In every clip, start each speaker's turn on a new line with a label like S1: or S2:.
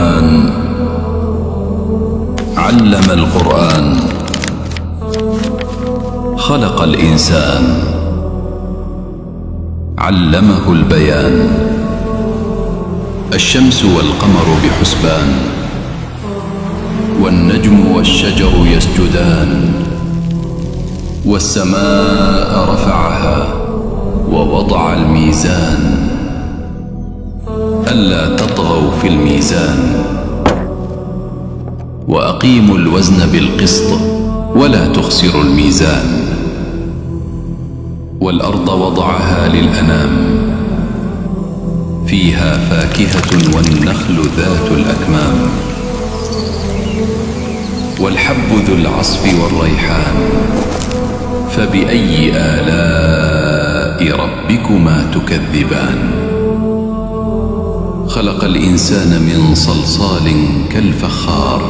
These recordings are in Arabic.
S1: الرحمن علم القرآن خلق الإنسان علمه البيان. الشمس والقمر بحسبان والنجم والشجر يسجدان والسماء رفعها ووضع الميزان ألا تطغوا في الميزان وأقيموا الوزن بالقسط ولا تخسروا الميزان. والأرض وضعها للأنام فيها فاكهة والنخل ذات الأكمام والحب ذو العصف والريحان فبأي آلاء ربكما تكذبان. خلق الإنسان من صلصال كالفخار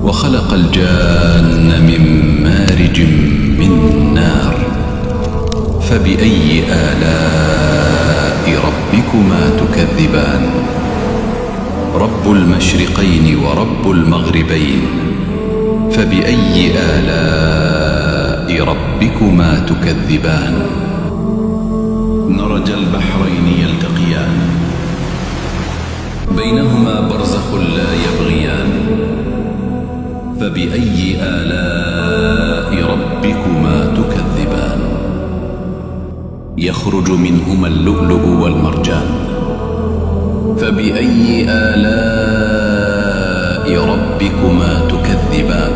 S1: وخلق الجان من مارج من نار فبأي آلاء ربكما تكذبان. رب المشرقين ورب المغربين فبأي آلاء ربكما تكذبان. مرج البحرين يلتقيان بينهما برزخ لا يبغيان فبأي آلاء ربكما تكذبان. يخرج منهما اللؤلؤ والمرجان فبأي آلاء ربكما تكذبان.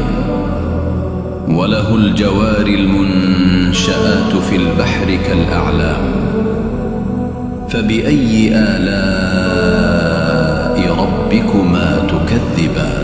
S1: وله الجوار المنشآت في البحر كالأعلام فبأي آلاء ربكما تكذبان.